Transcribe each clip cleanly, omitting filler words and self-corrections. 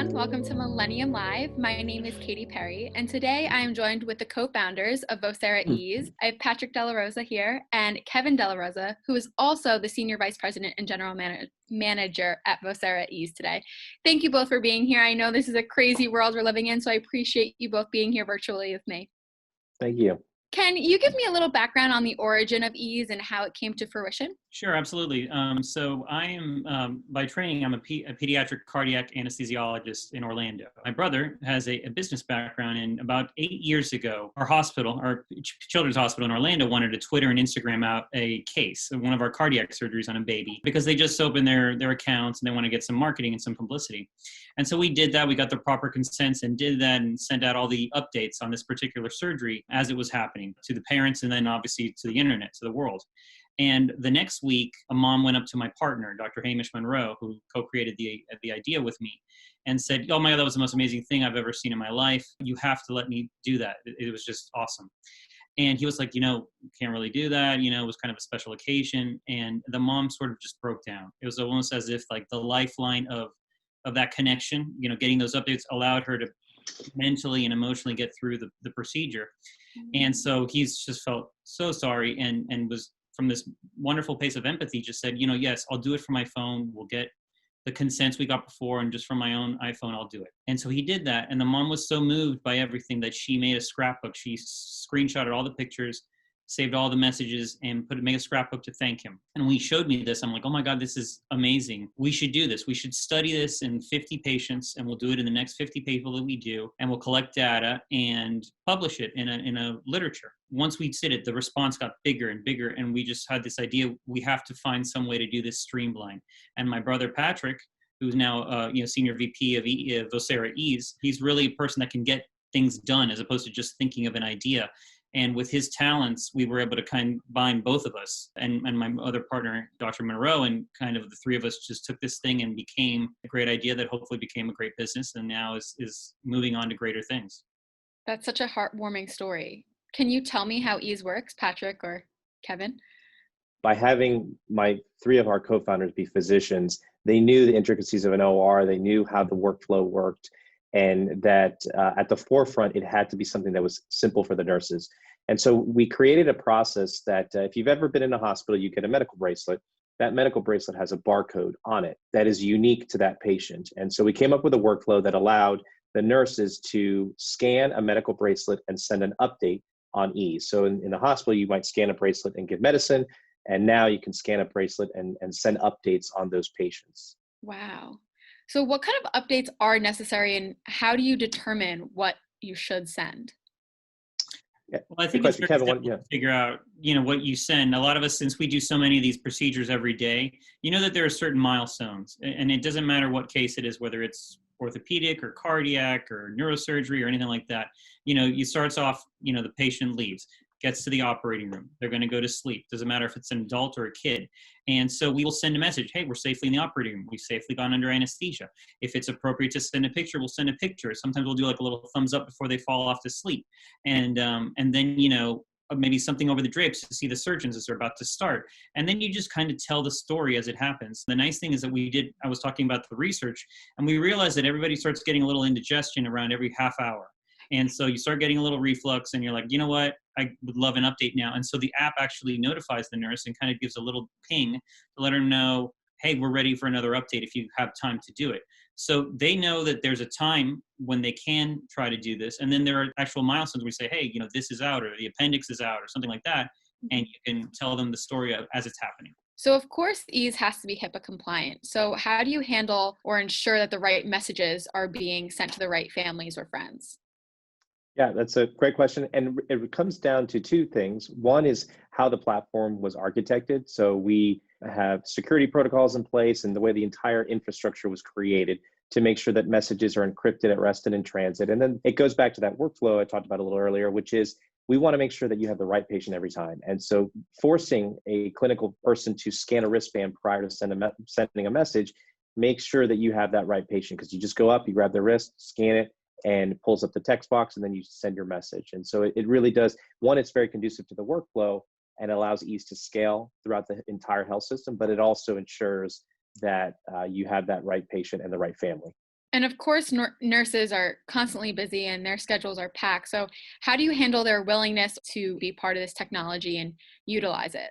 everyone. Welcome to Millennium Live. My name is Katie Perry, and today I am joined with the co-founders of Vocera Ease. I have Patrick Della Rosa here and Kevin Della Rosa, who is also the Senior Vice President and General Manager at Vocera Ease today. Thank you both for being here. I know this is a crazy world we're living in, so I appreciate you both being here virtually with me. Thank you. Can you give me a little background on the origin of Ease and how it came to fruition? Sure, absolutely. So I am, by training, I'm a pediatric cardiac anesthesiologist in Orlando. My brother has a business background, and about 8 years ago, our children's hospital in Orlando wanted to Twitter and Instagram out a case of one of our cardiac surgeries on a baby because they just opened their accounts and they want to get some marketing and some publicity. And so we did that. We got the proper consents and did that and sent out all the updates on this particular surgery as it was happening to the parents and then obviously to the internet, to the world. And the next week, a mom went up to my partner, Dr. Hamish Monroe, who co-created the idea with me, and said, "Oh my God, that was the most amazing thing I've ever seen in my life. You have to let me do that. It was just awesome." And he was like, can't really do that. It was kind of a special occasion. And the mom sort of just broke down. It was almost as if like the lifeline of that connection, getting those updates allowed her to mentally and emotionally get through the procedure. And so he's just felt so sorry and was, from this wonderful place of empathy, just said, yes, I'll do it from my phone. We'll get the consents we got before, and just from my own iPhone, I'll do it. And so he did that. And the mom was so moved by everything that she made a scrapbook. She screenshotted all the pictures, saved all the messages, and made a scrapbook to thank him. And when he showed me this, I'm like, oh my God, this is amazing. We should do this. We should study this in 50 patients, and we'll do it in the next 50 people that we do, and we'll collect data and publish it in a literature. Once we did it, the response got bigger and bigger, and we just had this idea, we have to find some way to do this streamlined. And my brother, Patrick, who's now Senior VP of Vocera Ease, he's really a person that can get things done as opposed to just thinking of an idea. And with his talents, we were able to combine both of us and my other partner, Dr. Monroe, and kind of the three of us just took this thing and became a great idea that hopefully became a great business and now is moving on to greater things. That's such a heartwarming story. Can you tell me how Ease works, Patrick or Kevin? By having three of our co-founders be physicians, they knew the intricacies of an OR, they knew how the workflow worked, and that at the forefront, it had to be something that was simple for the nurses. And so we created a process that if you've ever been in a hospital, you get a medical bracelet. That medical bracelet has a barcode on it that is unique to that patient. And so we came up with a workflow that allowed the nurses to scan a medical bracelet and send an update on Ease. So in the hospital, you might scan a bracelet and give medicine, and now you can scan a bracelet and send updates on those patients. Wow. So what kind of updates are necessary, and how do you determine what you should send? Yeah. Well, I think it's to figure out, what you send. A lot of us, since we do so many of these procedures every day, that there are certain milestones, and it doesn't matter what case it is, whether it's orthopedic or cardiac or neurosurgery or anything like that. You starts off, the patient leaves, gets to the operating room. They're going to go to sleep. Doesn't matter if it's an adult or a kid. And so we will send a message. Hey, we're safely in the operating room. We've safely gone under anesthesia. If it's appropriate to send a picture, we'll send a picture. Sometimes we'll do like a little thumbs up before they fall off to sleep. And then, maybe something over the drapes to see the surgeons as they're about to start. And then you just kind of tell the story as it happens. The nice thing is that I was talking about the research, and we realized that everybody starts getting a little indigestion around every half hour. And so you start getting a little reflux and you're like, you know what, I would love an update now. And so the app actually notifies the nurse and kind of gives a little ping to let her know, hey, we're ready for another update if you have time to do it. So they know that there's a time when they can try to do this. And then there are actual milestones where we say, hey, this is out, or the appendix is out, or something like that. And you can tell them the story as it's happening. So of course, Ease has to be HIPAA compliant. So how do you handle or ensure that the right messages are being sent to the right families or friends? Yeah, that's a great question. And it comes down to two things. One is how the platform was architected. So we have security protocols in place and the way the entire infrastructure was created to make sure that messages are encrypted at rest and in transit. And then it goes back to that workflow I talked about a little earlier, which is we want to make sure that you have the right patient every time. And so forcing a clinical person to scan a wristband prior to sending a message, make sure that you have that right patient, because you just go up, you grab the wrist, scan it, and it pulls up the text box, and then you send your message. And so it really does, one, it's very conducive to the workflow and allows Ease to scale throughout the entire health system, but it also ensures that you have that right patient and the right family. And of course, nurses are constantly busy and their schedules are packed. So, how do you handle their willingness to be part of this technology and utilize it?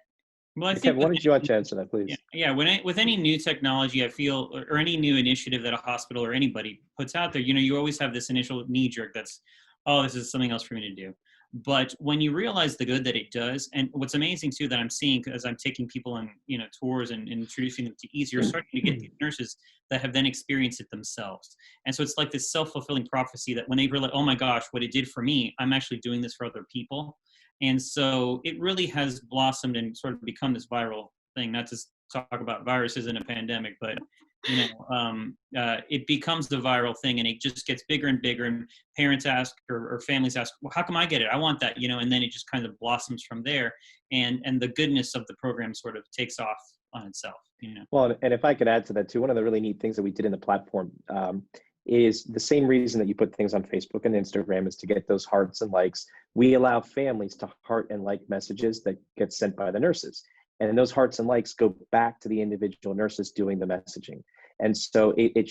Well, I think Kevin, why with don't you want to answer that, yeah, please? yeah. With any new technology, I feel, or any new initiative that a hospital or anybody puts out there, you always have this initial knee jerk that's, oh, this is something else for me to do. But when you realize the good that it does, and what's amazing too that I'm seeing as I'm taking people on, tours and introducing them to ease, you're starting to get these nurses that have then experienced it themselves. And so it's like this self-fulfilling prophecy that when they realize, oh my gosh, what it did for me, I'm actually doing this for other people. And so it really has blossomed and sort of become this viral thing. Not to talk about viruses in a pandemic, but it becomes a viral thing, and it just gets bigger and bigger. And parents ask, or families ask, well, how come I get it? I want that, and then it just kind of blossoms from there. And the goodness of the program sort of takes off on itself. Well, and if I could add to that too, one of the really neat things that we did in the platform is the same reason that you put things on Facebook and Instagram is to get those hearts and likes. We allow families to heart and like messages that get sent by the nurses. And those hearts and likes go back to the individual nurses doing the messaging. And so it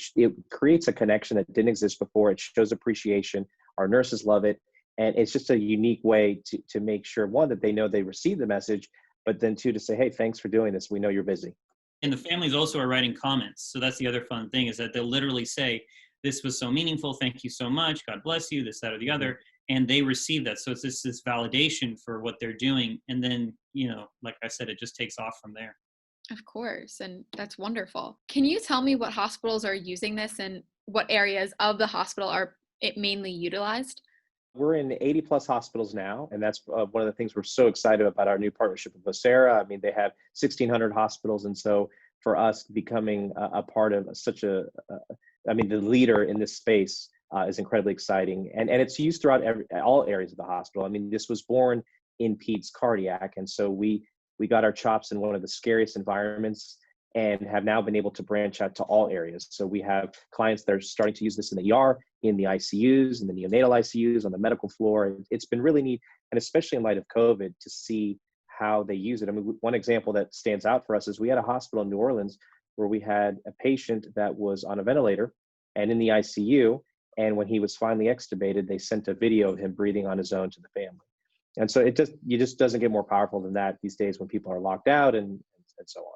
creates a connection that didn't exist before. It shows appreciation. Our nurses love it. And it's just a unique way to make sure, one, that they know they received the message, but then two, to say, hey, thanks for doing this. We know you're busy. And the families also are writing comments. So that's the other fun thing, is that they'll literally say, this was so meaningful. Thank you so much. God bless you, this, that, or the other. And they receive that. So it's this validation for what they're doing. And then, like I said, it just takes off from there. Of course. And that's wonderful. Can you tell me what hospitals are using this and what areas of the hospital are it mainly utilized? We're in 80 plus hospitals now, and that's one of the things we're so excited about our new partnership with Vocera. I mean, they have 1,600 hospitals, and so for us becoming a part of such the leader in this space is incredibly exciting, and it's used throughout all areas of the hospital. I mean, this was born in Pete's cardiac, and so we got our chops in one of the scariest environments, and have now been able to branch out to all areas. So we have clients that are starting to use this in the ER, in the ICUs, in the neonatal ICUs, on the medical floor. It's been really neat, and especially in light of COVID, to see how they use it. I mean, one example that stands out for us is we had a hospital in New Orleans where we had a patient that was on a ventilator and in the ICU, and when he was finally extubated, they sent a video of him breathing on his own to the family. And so it just doesn't get more powerful than that these days when people are locked out and so on.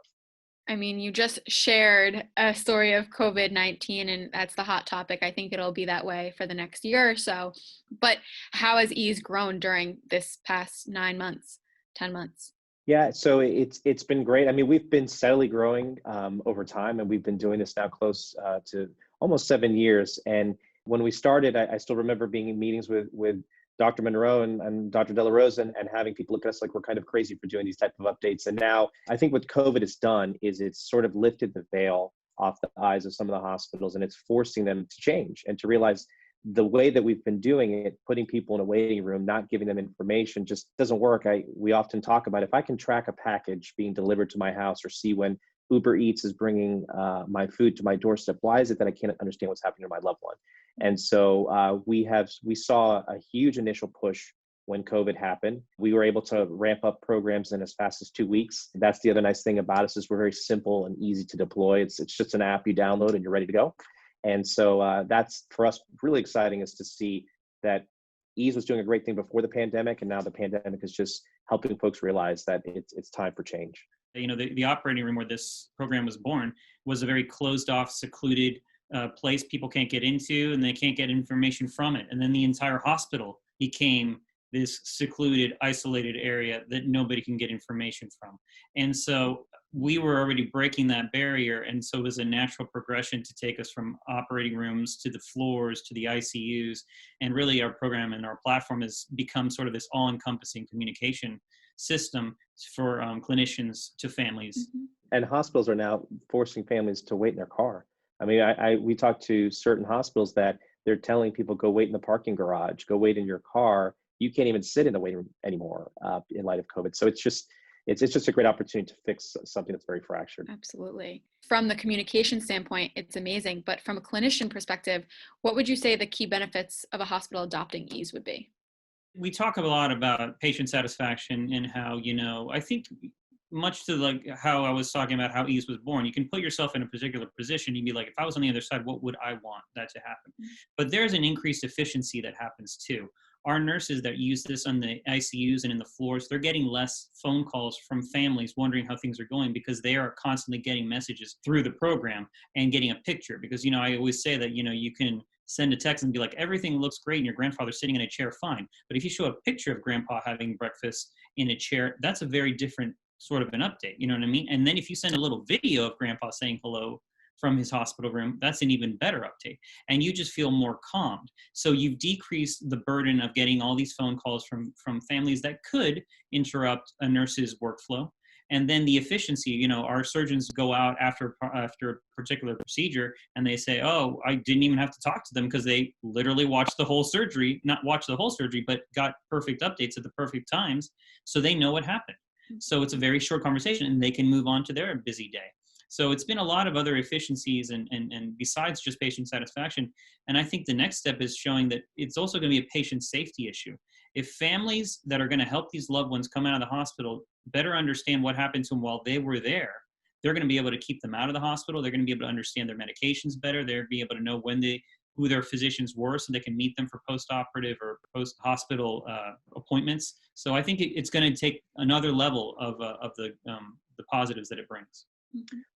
I mean, you just shared a story of COVID-19, and that's the hot topic. I think it'll be that way for the next year or so. But how has Ease grown during this past 9 months, 10 months? Yeah, so it's been great. I mean, we've been steadily growing over time, and we've been doing this now close to almost 7 years. And when we started, I still remember being in meetings with Dr. Monroe and Dr. De La Rosa and having people look at us like we're kind of crazy for doing these type of updates. And now I think what COVID has done is it's sort of lifted the veil off the eyes of some of the hospitals, and it's forcing them to change and to realize the way that we've been doing it, putting people in a waiting room, not giving them information, just doesn't work. We often talk about, if I can track a package being delivered to my house or see when Uber Eats is bringing my food to my doorstep, why is it that I can't understand what's happening to my loved one? And so we saw a huge initial push when COVID happened. We were able to ramp up programs in as fast as 2 weeks. That's the other nice thing about us, is we're very simple and easy to deploy. It's just an app you download and you're ready to go. And so that's, for us, really exciting, is to see that Ease was doing a great thing before the pandemic, and now the pandemic is just helping folks realize that it's time for change. The operating room where this program was born was a very closed off, secluded place people can't get into, and they can't get information from it. And then the entire hospital became this secluded, isolated area that nobody can get information from. And so we were already breaking that barrier. And so it was a natural progression to take us from operating rooms to the floors to the ICUs. And really our program and our platform has become sort of this all-encompassing communication system for clinicians to families. Mm-hmm. And hospitals are now forcing families to wait in their car. I mean, we talked to certain hospitals that they're telling people, go wait in the parking garage, go wait in your car. You can't even sit in the waiting room anymore in light of COVID. So it's just a great opportunity to fix something that's very fractured. Absolutely. From the communication standpoint, it's amazing. But from a clinician perspective, what would you say the key benefits of a hospital adopting Ease would be? We talk a lot about patient satisfaction and how, I think much to like how I was talking about how Ease was born, you can put yourself in a particular position. You'd be like, if I was on the other side, what would I want that to happen? But there's an increased efficiency that happens too. Our nurses that use this on the ICUs and in the floors, they're getting less phone calls from families wondering how things are going because they are constantly getting messages through the program and getting a picture. Because, you know, I always say that, you know, you can send a text and be like, everything looks great and your grandfather's sitting in a chair, fine. But if you show a picture of grandpa having breakfast in a chair, that's a very different sort of an update, you know what I mean? And then if you send a little video of grandpa saying hello from his hospital room, that's an even better update. And you just feel more calmed. So you've decreased the burden of getting all these phone calls from families that could interrupt a nurse's workflow. And then the efficiency, you know, our surgeons go out after a particular procedure and they say, oh, I didn't even have to talk to them because they literally watched the whole surgery, not watched the whole surgery, but got perfect updates at the perfect times. So they know what happened. So it's a very short conversation and they can move on to their busy day. So it's been a lot of other efficiencies and besides just patient satisfaction. And I think the next step is showing that it's also going to be a patient safety issue. If families that are going to help these loved ones come out of the hospital better understand what happened to them while they were there, they're going to be able to keep them out of the hospital. They're going to be able to understand their medications better. They'll be able to know who their physicians were so they can meet them for post-operative or post-hospital appointments. So I think it's going to take another level of the positives that it brings.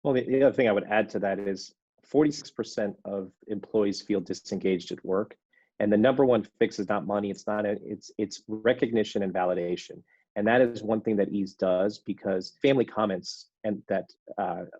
Well, the other thing I would add to that is 46% of employees feel disengaged at work. And the number one fix is not money. It's recognition and validation. And that is one thing that Ease does, because family comments and that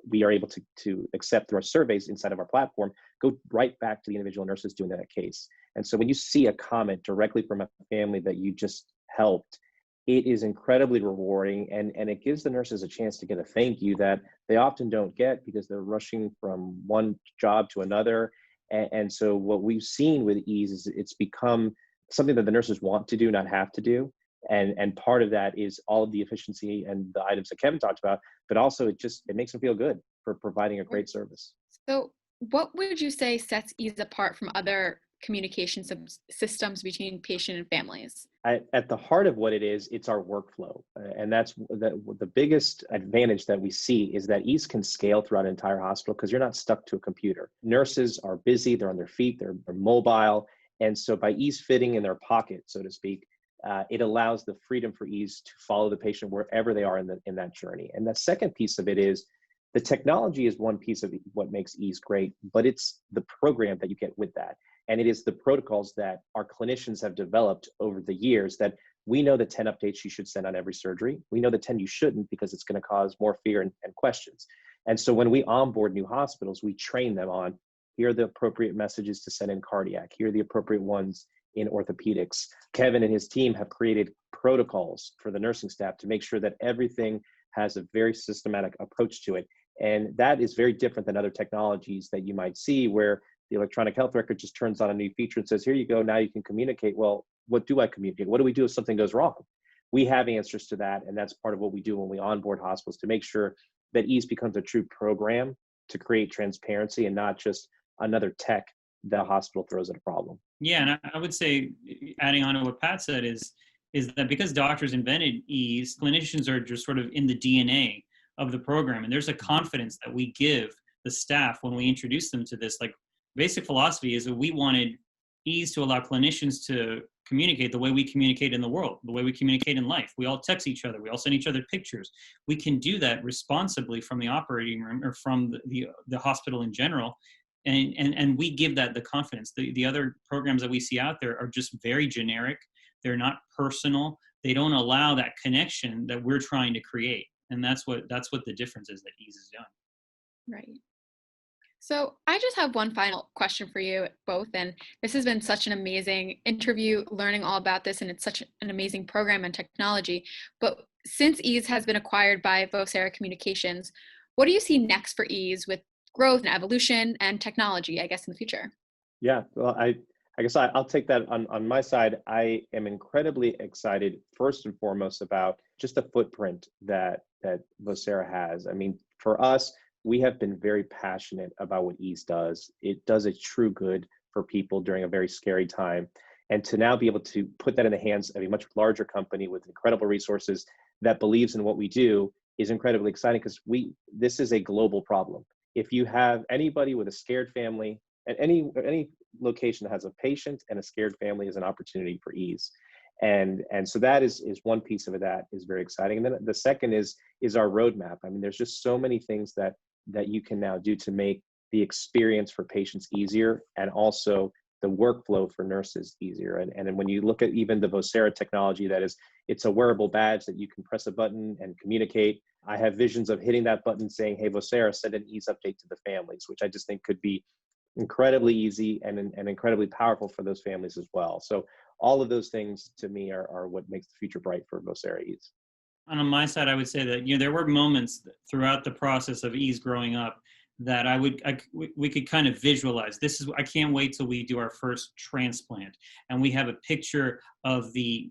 we are able to accept through our surveys inside of our platform go right back to the individual nurses doing that case. And so when you see a comment directly from a family that you just helped, it is incredibly rewarding, and it gives the nurses a chance to get a thank you that they often don't get because they're rushing from one job to another. And so what we've seen with Ease is it's become something that the nurses want to do, not have to do. And part of that is all of the efficiency and the items that Kevin talked about, but also it makes them feel good for providing a great service. So what would you say sets Ease apart from other communication systems between patient and families? At the heart of what it is, it's our workflow. And that's the biggest advantage that we see is that Ease can scale throughout an entire hospital because you're not stuck to a computer. Nurses are busy, they're on their feet, they're mobile. And so by Ease fitting in their pocket, so to speak, it allows the freedom for Ease to follow the patient wherever they are in that journey. And the second piece of it is the technology is one piece of what makes Ease great, but it's the program that you get with that. And it is the protocols that our clinicians have developed over the years that we know the 10 updates you should send on every surgery. We know the 10 you shouldn't because it's going to cause more fear and questions. And so when we onboard new hospitals, we train them on, here are the appropriate messages to send in cardiac. Here are the appropriate ones in orthopedics. Kevin and his team have created protocols for the nursing staff to make sure that everything has a very systematic approach to it. And that is very different than other technologies that you might see where the electronic health record just turns on a new feature and says, here you go, now you can communicate. Well, what do I communicate? What do we do if something goes wrong? We have answers to that, and that's part of what we do when we onboard hospitals to make sure that Ease becomes a true program to create transparency and not just another tech the hospital throws at a problem. Yeah, and I would say, adding on to what Pat said, is that because doctors invented Ease, clinicians are just sort of in the DNA of the program, and there's a confidence that we give the staff when we introduce them to this. Like, basic philosophy is that we wanted Ease to allow clinicians to communicate the way we communicate in the world, the way we communicate in life. We all text each other. We all send each other pictures. We can do that responsibly from the operating room or from the hospital in general. And we give that the confidence. The other programs that we see out there are just very generic. They're not personal. They don't allow that connection that we're trying to create. And that's what the difference is that Ease is doing. Right. So I just have one final question for you both. And this has been such an amazing interview, learning all about this, and it's such an amazing program and technology. But since Ease has been acquired by Vocera Communications, what do you see next for Ease with growth and evolution and technology, I guess, in the future? Yeah, well, I guess I'll take that on my side. I am incredibly excited, first and foremost, about just the footprint that Vocera has. I mean, for us, we have been very passionate about what Ease does. It does a true good for people during a very scary time. And to now be able to put that in the hands of a much larger company with incredible resources that believes in what we do is incredibly exciting because this is a global problem. If you have anybody with a scared family, at any location that has a patient and a scared family, is an opportunity for ease. And so that is one piece of it that is very exciting. And then the second is our roadmap. I mean, there's just so many things that you can now do to make the experience for patients easier, and also the workflow for nurses easier. And then when you look at even the Vocera technology, it's a wearable badge that you can press a button and communicate. I have visions of hitting that button saying, hey, Vocera, send an ease update to the families, which I just think could be incredibly easy and incredibly powerful for those families as well. So all of those things to me are what makes the future bright for Vocera Ease. And on my side, I would say that, there were moments throughout the process of Ease growing up that we could kind of visualize. I can't wait till we do our first transplant and we have a picture of the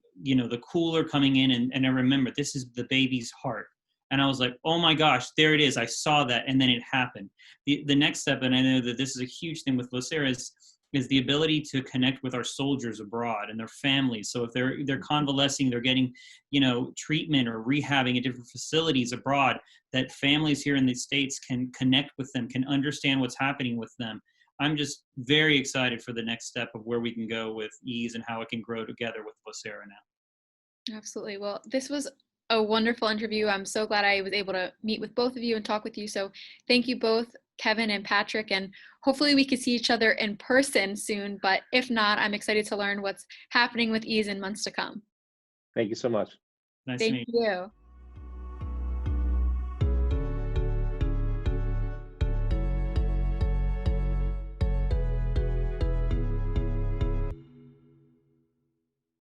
cooler coming in, and I remember this is the baby's heart. And I was like, oh my gosh, there it is. I saw that. And then it happened. The next step, and I know that this is a huge thing with Vocera, is the ability to connect with our soldiers abroad and their families. So if they're convalescing, they're getting, treatment or rehabbing at different facilities abroad, that families here in the States can connect with them, can understand what's happening with them. I'm just very excited for the next step of where we can go with Ease and how it can grow together with Vocera now. Absolutely. Well, this was a wonderful interview. I'm so glad I was able to meet with both of you and talk with you. So thank you both, Kevin and Patrick, and hopefully we can see each other in person soon. But if not, I'm excited to learn what's happening with Ease in months to come. Thank you so much. Nice to meet you. Thank you.